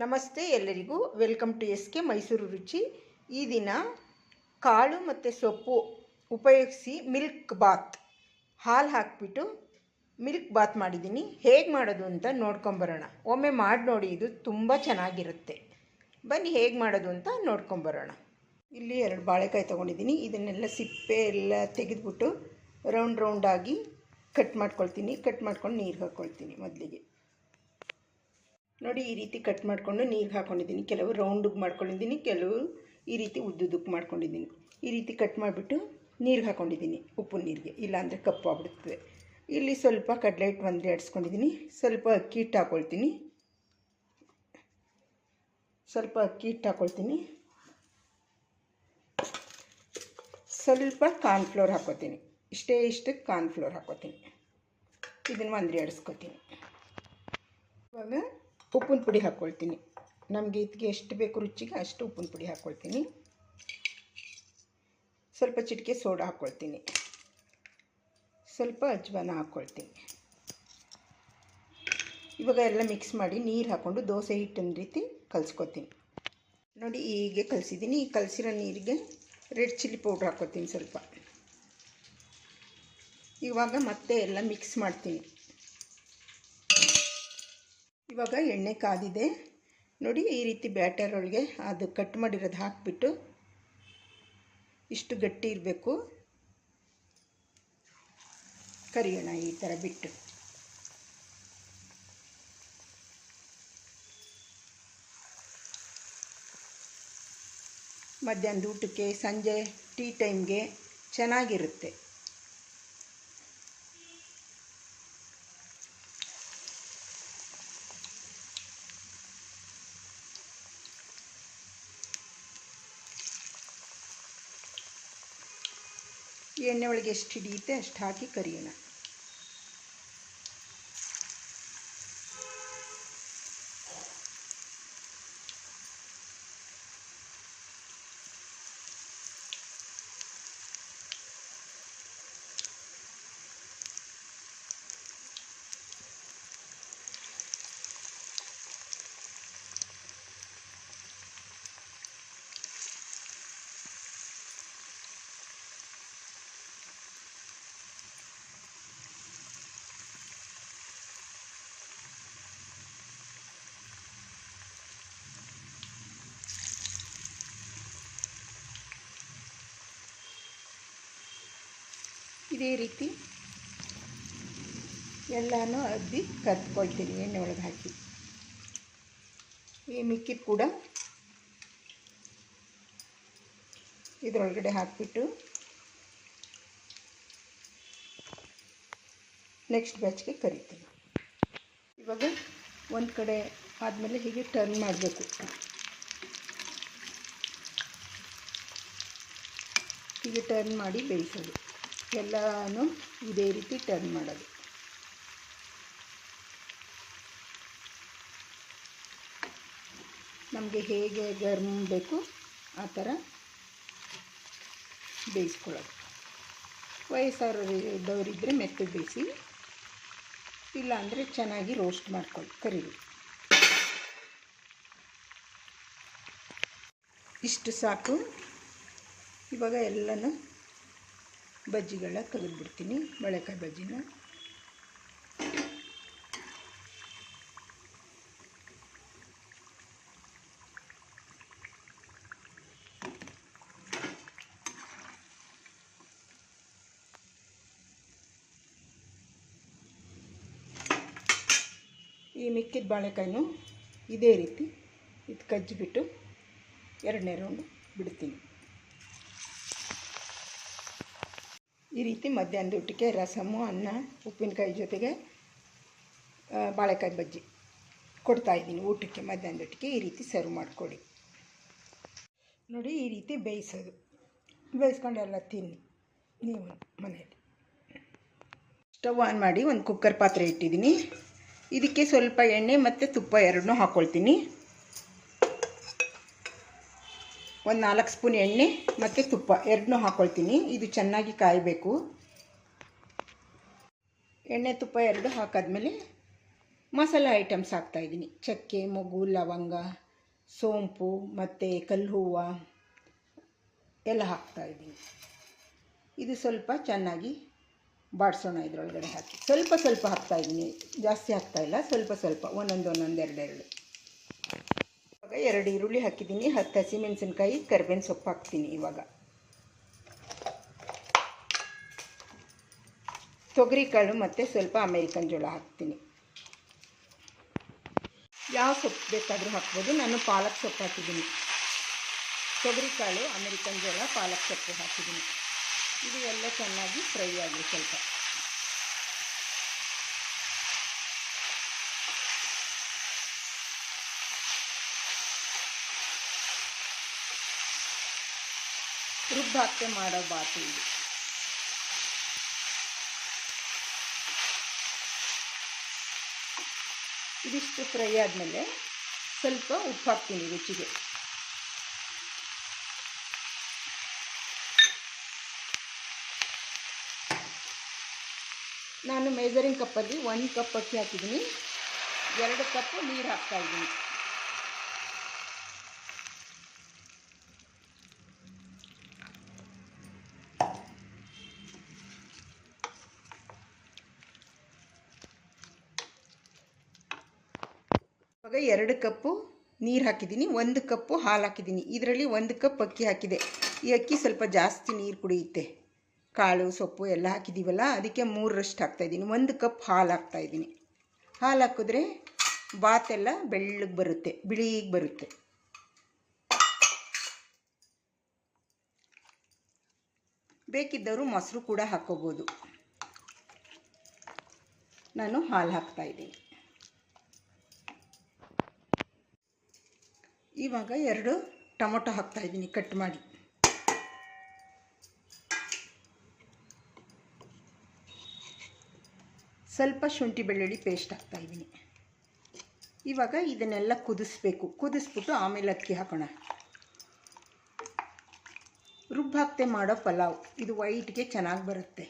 ನಮಸ್ತೆ ಎಲ್ಲರಿಗೂ, welcome to SK Mysuru ರುಚಿ. ಈ ದಿನ ಕಾಳು ಮತ್ತು ಸೊಪ್ಪು ಉಪಯೋಗಿಸಿ ಮಿಲ್ಕ್ ಬಾತ್, ಹಾಲು ಹಾಕಿಬಿಟ್ಟು ಮಿಲ್ಕ್ ಬಾತ್ ಮಾಡಿದ್ದೀನಿ. ಹೇಗೆ ಮಾಡೋದು ಅಂತ ನೋಡ್ಕೊಂಬರೋಣ. ಒಮ್ಮೆ ಮಾಡಿ ನೋಡಿ, ಇದು ತುಂಬ ಚೆನ್ನಾಗಿರುತ್ತೆ. ಬನ್ನಿ ಹೇಗೆ ಮಾಡೋದು ಅಂತ ನೋಡ್ಕೊಂಬರೋಣ. ಇಲ್ಲಿ 2 ಬಾಳೆಕಾಯಿ ತೊಗೊಂಡಿದ್ದೀನಿ. ಇದನ್ನೆಲ್ಲ ಸಿಪ್ಪೆ ಎಲ್ಲ ತೆಗೆದುಬಿಟ್ಟು ರೌಂಡಾಗಿ ಕಟ್ ಮಾಡ್ಕೊಳ್ತೀನಿ. ಕಟ್ ಮಾಡ್ಕೊಂಡು ನೀರು ಹಾಕ್ಕೊಳ್ತೀನಿ. ಮೊದಲಿಗೆ ನೋಡಿ, ಈ ರೀತಿ ಕಟ್ ಮಾಡಿಕೊಂಡು ನೀರಿಗೆ ಹಾಕ್ಕೊಂಡಿದ್ದೀನಿ. ಕೆಲವು ರೌಂಡಿಗೆ ಮಾಡ್ಕೊಂಡಿದ್ದೀನಿ, ಕೆಲವು ಈ ರೀತಿ ಉದ್ದುದಕ್ಕೆ ಮಾಡ್ಕೊಂಡಿದ್ದೀನಿ. ಈ ರೀತಿ ಕಟ್ ಮಾಡಿಬಿಟ್ಟು ನೀರಿಗೆ ಹಾಕ್ಕೊಂಡಿದ್ದೀನಿ, ಉಪ್ಪು ನೀರಿಗೆ, ಇಲ್ಲಾಂದರೆ ಕಪ್ಪು ಆಗ್ಬಿಡುತ್ತದೆ. ಇಲ್ಲಿ ಸ್ವಲ್ಪ ಕಡಲೆ ಹಿಟ್ಟು ಒಂದು ಎಡ್ಸ್ಕೊಂಡಿದ್ದೀನಿ. ಸ್ವಲ್ಪ ಅಕ್ಕಿ ಹಿಟ್ಟು ಹಾಕ್ಕೊಳ್ತೀನಿ. ಸ್ವಲ್ಪ ಕಾರ್ನ್ಫ್ಲೋರ್ ಹಾಕ್ಕೊತೀನಿ. ಇಷ್ಟು ಕಾರ್ನ್ಫ್ಲೋರ್ ಹಾಕ್ಕೊತೀನಿ. ಇದನ್ನು ಒಂದು ಎಡ್ಸ್ಕೊತೀನಿ. ಇವಾಗ ಉಪ್ಪಿನ ಪುಡಿ ಹಾಕ್ಕೊಳ್ತೀನಿ. ನಮಗೆ ಇದಕ್ಕೆ ಎಷ್ಟು ಬೇಕು ರುಚಿಗೆ ಅಷ್ಟು ಉಪ್ಪಿನ ಪುಡಿ ಹಾಕ್ಕೊಳ್ತೀನಿ. ಸ್ವಲ್ಪ ಚಿಟಿಕೆ ಸೋಡಾ ಹಾಕ್ಕೊಳ್ತೀನಿ. ಸ್ವಲ್ಪ ಅಜ್ವಾನ ಹಾಕ್ಕೊಳ್ತೀನಿ. ಇವಾಗ ಎಲ್ಲ ಮಿಕ್ಸ್ ಮಾಡಿ ನೀರು ಹಾಕ್ಕೊಂಡು ದೋಸೆ ಹಿಟ್ಟಿನ ರೀತಿ ಕಲಿಸ್ಕೊತೀನಿ. ನೋಡಿ, ಹೀಗೆ ಕಲಿಸಿದ್ದೀನಿ. ಈ ಕಲಸಿರೋ ನೀರಿಗೆ ರೆಡ್ ಚಿಲ್ಲಿ ಪೌಡ್ರ್ ಹಾಕ್ಕೊತೀನಿ ಸ್ವಲ್ಪ. ಇವಾಗ ಮತ್ತೆ ಎಲ್ಲ ಮಿಕ್ಸ್ ಮಾಡ್ತೀನಿ. ಇವಾಗ ಎಣ್ಣೆ ಕಾದಿದೆ. ನೋಡಿ, ಈ ರೀತಿ ಬ್ಯಾಟರ್ ಒಳಗೆ ಅದು ಕಟ್ ಮಾಡಿರೋದು ಹಾಕಿಬಿಟ್ಟು, ಇಷ್ಟು ಗಟ್ಟಿ ಇರಬೇಕು, ಕರಿಯೋಣ ಈ ಥರ ಬಿಟ್ಟು. ಮಧ್ಯಾಹ್ನದ ಊಟಕ್ಕೆ, ಸಂಜೆ ಟೀ ಟೈಮ್ಗೆ ಚೆನ್ನಾಗಿರುತ್ತೆ. ಎಣ್ಣೆ ಒಳಗೆ ಎಷ್ಟು ಹಿಡಿಯುತ್ತೆ ಅಷ್ಟು ಹಾಕಿ ಕರಿಯೋಣ. ಇದೇ ರೀತಿ ಎಲ್ಲನೂ ಅದ್ದಿ ಕರ್ಕೊಳ್ತೀನಿ ಎಣ್ಣೆ ಒಳಗೆ ಹಾಕಿ. ಈ ಮಿಕ್ಕಿದ ಕೂಡ ಇದರೊಳಗಡೆ ಹಾಕಿಬಿಟ್ಟು ನೆಕ್ಸ್ಟ್ ಬ್ಯಾಚ್ಗೆ ಕರಿತೀನಿ. ಇವಾಗ ಒಂದು ಕಡೆ ಆದಮೇಲೆ ಹೀಗೆ ಟರ್ನ್ ಮಾಡಬೇಕು. ಹೀಗೆ ಟರ್ನ್ ಮಾಡಿ ಬೇಯಿಸೋದು. ಎಲ್ಲನೂ ಇದೇ ರೀತಿ ಟರ್ನ್ ಮಾಡೋದು. ನಮಗೆ ಹೇಗೆ ಗರ್ಮ್ ಬೇಕು ಆ ಥರ ಬೇಯಿಸ್ಕೊಳ್ಳೋದು. ವಯಸ್ಸಾದವರಿದ್ದರೆ ಮೆತ್ತಗೆ ಬೇಯಿಸಿ, ಇಲ್ಲಾಂದರೆ ಚೆನ್ನಾಗಿ ರೋಸ್ಟ್ ಮಾಡ್ಕೊಳ್ಳಿ, ಕರೀರಿ. ಇಷ್ಟು ಸಾಕು. ಇವಾಗ ಎಲ್ಲನೂ ಬಜ್ಜಿಗಳ ತೆಗೆದುಬಿಡ್ತೀನಿ. ಬಾಳೆಕಾಯಿ ಬಜ್ಜಿನ ಈ ಮಿಕ್ಕಿದ ಬಾಳೆಕಾಯಿನೂ ಇದೇ ರೀತಿ ಇದು ಕಜ್ಜಿಬಿಟ್ಟು 2ನೇ ರೌಂಡು ಬಿಡ್ತೀನಿ. ಈ ರೀತಿ ಮಧ್ಯಾಹ್ನದ ಊಟಕ್ಕೆ ರಸಮು, ಅನ್ನ, ಉಪ್ಪಿನಕಾಯಿ ಜೊತೆಗೆ ಬಾಳೆಕಾಯಿ ಬಜ್ಜಿ ಕೊಡ್ತಾಯಿದ್ದೀನಿ ಊಟಕ್ಕೆ. ಮಧ್ಯಾಹ್ನದ ಊಟಕ್ಕೆ ಈ ರೀತಿ ಸರ್ವ್ ಮಾಡಿಕೊಡಿ. ನೋಡಿ, ಈ ರೀತಿ ಬೇಯಿಸ್ಕೊಂಡೆಲ್ಲ ತಿನ್ನಿ ನೀವು ಮನೆಯಲ್ಲಿ. ಸ್ಟವ್ ಆನ್ ಮಾಡಿ ಒಂದು ಕುಕ್ಕರ್ ಪಾತ್ರೆ ಇಟ್ಟಿದ್ದೀನಿ. ಇದಕ್ಕೆ ಸ್ವಲ್ಪ ಎಣ್ಣೆ ಮತ್ತು ತುಪ್ಪ ಎರಡನ್ನೂ ಹಾಕ್ಕೊಳ್ತೀನಿ. ಒಂದು 4 ಸ್ಪೂನ್ ಎಣ್ಣೆ ಮತ್ತು ತುಪ್ಪ ಎರಡನ್ನೂ ಹಾಕ್ಕೊಳ್ತೀನಿ. ಇದು ಚೆನ್ನಾಗಿ ಕಾಯಬೇಕು. ಎಣ್ಣೆ ತುಪ್ಪ ಎರಡು ಹಾಕಾದ್ಮೇಲೆ ಮಸಾಲೆ ಐಟಮ್ಸ್ ಹಾಕ್ತಾಯಿದ್ದೀನಿ. ಚಕ್ಕೆ, ಮೊಗ್ಗು, ಲವಂಗ, ಸೋಂಪು ಮತ್ತು ಕಲ್ಲು ಹೂವು ಎಲ್ಲ ಹಾಕ್ತಾಯಿದ್ದೀನಿ. ಇದು ಸ್ವಲ್ಪ ಚೆನ್ನಾಗಿ ಬಾಡಿಸೋಣ. ಇದರೊಳಗಡೆ ಹಾಕಿ ಸ್ವಲ್ಪ ಸ್ವಲ್ಪ ಹಾಕ್ತಾಯಿದ್ದೀನಿ, ಜಾಸ್ತಿ ಹಾಕ್ತಾಯಿಲ್ಲ, ಸ್ವಲ್ಪ ಸ್ವಲ್ಪ, ಒಂದೊಂದು ಎರಡೆರಡು. ಇವಾಗ 2 ಈರುಳ್ಳಿ ಹಾಕಿದ್ದೀನಿ, 10 ಹಸಿಮೆಣಸಿನ್ಕಾಯಿ, ಕರಿಬೇವಿನ ಸೊಪ್ಪು ಹಾಕ್ತೀನಿ. ಇವಾಗ ತೊಗರಿಕಾಳು ಮತ್ತು ಸ್ವಲ್ಪ ಅಮೇರಿಕನ್ ಜೋಳ ಹಾಕ್ತೀನಿ. ಯಾವ ಸೊಪ್ಪು ಬೇಕಾದರೂ ಹಾಕ್ಬೋದು. ನಾನು ಪಾಲಕ್ ಸೊಪ್ಪು ಹಾಕಿದ್ದೀನಿ. ತೊಗರಿಕಾಳು, ಅಮೇರಿಕನ್ ಜೋಳ, ಪಾಲಕ್ ಸೊಪ್ಪು ಹಾಕಿದ್ದೀನಿ. ಇದು ಎಲ್ಲ ಚೆನ್ನಾಗಿ ಫ್ರೈ ಆಗಲಿ. ಸ್ವಲ್ಪ ರುಬ್ಬಾಕ್ತೆ ಮಾಡೋ ಬಾತು ಇದು. ಇದಿಷ್ಟು ಫ್ರೈ ಆದಮೇಲೆ ಸ್ವಲ್ಪ ಉಪ್ಪು ಹಾಕ್ತೀನಿ ರುಚಿಗೆ. ನಾನು ಮೆಜರಿಂಗ್ ಕಪ್ಪಲ್ಲಿ 1 ಕಪ್ ಅಕ್ಕಿ ಹಾಕಿದ್ದೀನಿ, 2 ಕಪ್ ನೀರು ಹಾಕ್ತಾಯಿದ್ದೀನಿ. ಇವಾಗ 2 ಕಪ್ಪು ನೀರು ಹಾಕಿದ್ದೀನಿ, 1 ಕಪ್ಪು ಹಾಲು ಹಾಕಿದ್ದೀನಿ. ಇದರಲ್ಲಿ 1 ಕಪ್ ಅಕ್ಕಿ ಹಾಕಿದೆ. ಈ ಅಕ್ಕಿ ಸ್ವಲ್ಪ ಜಾಸ್ತಿ ನೀರು ಕುಡಿಯುತ್ತೆ. ಕಾಳು ಸೊಪ್ಪು ಎಲ್ಲ ಹಾಕಿದ್ದೀವಲ್ಲ, ಅದಕ್ಕೆ 3ರಷ್ಟು ಹಾಕ್ತಾಯಿದ್ದೀನಿ. 1 ಕಪ್ ಹಾಲು ಹಾಕ್ತಾಯಿದ್ದೀನಿ. ಹಾಲು ಹಾಕಿದ್ರೆ ಬಾತೆಲ್ಲ ಬೆಳ್ಳಗೆ ಬರುತ್ತೆ, ಬಿಳಿಗೆ ಬರುತ್ತೆ. ಬೇಕಿದ್ದವರು ಮೊಸರು ಕೂಡ ಹಾಕ್ಕೋಬೋದು. ನಾನು ಹಾಲು ಹಾಕ್ತಾಯಿದ್ದೀನಿ. ಇವಾಗ 2 ಟೊಮೊಟೊ ಹಾಕ್ತಾಯಿದ್ದೀನಿ ಕಟ್ ಮಾಡಿ. ಸ್ವಲ್ಪ ಶುಂಠಿ ಬೆಳ್ಳುಳ್ಳಿ ಪೇಸ್ಟ್ ಹಾಕ್ತಾಯಿದ್ದೀನಿ. ಇವಾಗ ಇದನ್ನೆಲ್ಲ ಕುದಿಸ್ಬಿಟ್ಟು ಆಮೇಲೆ ಅಕ್ಕಿ ಹಾಕೋಣ. ರುಬ್ಬಾಕ್ತೆ ಮಾಡೋ ಪಲಾವ್ ಇದು ವೈಟ್ಗೆ ಚೆನ್ನಾಗಿ ಬರುತ್ತೆ.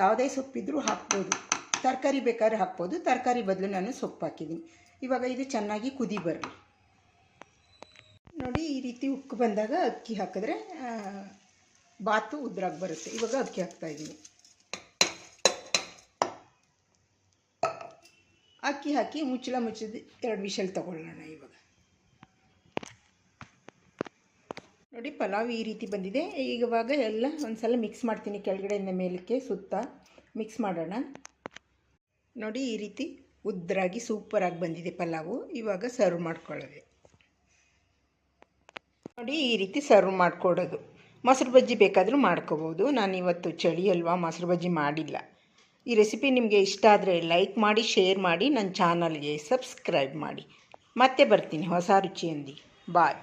ಯಾವುದೇ ಸೊಪ್ಪಿದ್ರೂ ಹಾಕ್ಬೋದು. ತರಕಾರಿ ಬೇಕಾದ್ರೆ ಹಾಕ್ಬೋದು, ತರಕಾರಿ ಬದಲು ನಾನು ಸೊಪ್ಪು ಹಾಕಿದ್ದೀನಿ. ಇವಾಗ ಇದು ಚೆನ್ನಾಗಿ ಕುದಿ ಬರಲಿ. ನೋಡಿ, ಈ ರೀತಿ ಉಕ್ಕು ಬಂದಾಗ ಅಕ್ಕಿ ಹಾಕಿದ್ರೆ ಬಾತು ಉದ್ರಾಗಿ ಬರುತ್ತೆ. ಇವಾಗ ಅಕ್ಕಿ ಹಾಕ್ತಾಯಿದ್ದೀನಿ. ಅಕ್ಕಿ ಹಾಕಿ ಮುಚ್ಚಿದ 2 ವಿಷಲ್ ತಗೊಳ್ಳೋಣ. ನೋಡಿ, ಪಲಾವ್ ಈ ರೀತಿ ಬಂದಿದೆ. ಇವಾಗ ಎಲ್ಲ ಒಂದು ಸಲ ಮಿಕ್ಸ್ ಮಾಡ್ತೀನಿ, ಕೆಳಗಡೆಯಿಂದ ಮೇಲಕ್ಕೆ ಸುತ್ತ ಮಿಕ್ಸ್ ಮಾಡೋಣ. ನೋಡಿ, ಈ ರೀತಿ ಉದ್ರಾಗಿ ಸೂಪರಾಗಿ ಬಂದಿದೆ ಪಲಾವು. ಇವಾಗ ಸರ್ವ್ ಮಾಡ್ಕೊಳ್ಳೋದು. ನೋಡಿ, ಈ ರೀತಿ ಸರ್ವ್ ಮಾಡಿಕೊಡೋದು. ಮೊಸರು ಬಜ್ಜಿ ಬೇಕಾದರೂ ಮಾಡ್ಕೋಬೋದು. ನಾನಿವತ್ತು ಚಳಿ ಅಲ್ವಾ, ಮೊಸರು ಬಜ್ಜಿ ಮಾಡಿಲ್ಲ. ಈ ರೆಸಿಪಿ ನಿಮಗೆ ಇಷ್ಟ ಆದರೆ ಲೈಕ್ ಮಾಡಿ, ಶೇರ್ ಮಾಡಿ, ನನ್ನ ಚಾನಲ್ಗೆ ಸಬ್ಸ್ಕ್ರೈಬ್ ಮಾಡಿ. ಮತ್ತೆ ಬರ್ತೀನಿ ಹೊಸ ರುಚಿಯೊಂದಿಗೆ. ಬಾಯ್.